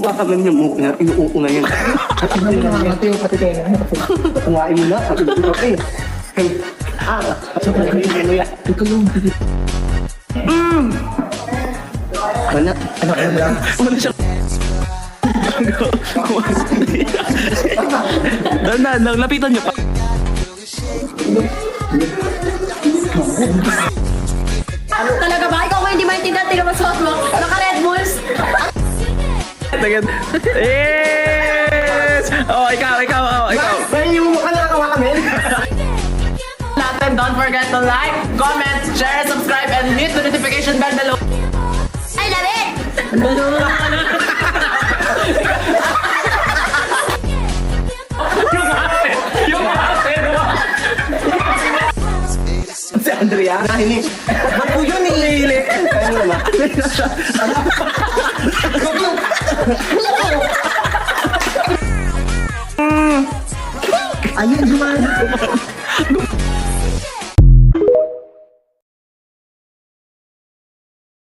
Pagkakagan niya mo, inuuko na yan. Pati kayo na. Kumain mo na. Okay. Ano yan? Ikaw yung... Ano? Ano lang? Wala siya. Dahan, lapitan niyo pa. Ano talaga ba? Ikaw ko hindi maintindihan, tingnan mo suot mo. Naka-Red Bulls. Tagad. Yes! Oh, ikaw. Ay, yung mukha nakakawa kami. Natin, don't forget to like, comment, share, subscribe, and hit the notification bell below. I love it! Yung ate, Si Andrea. Nahinig. Ako yun eh. Ano naman? Ayun, gumana.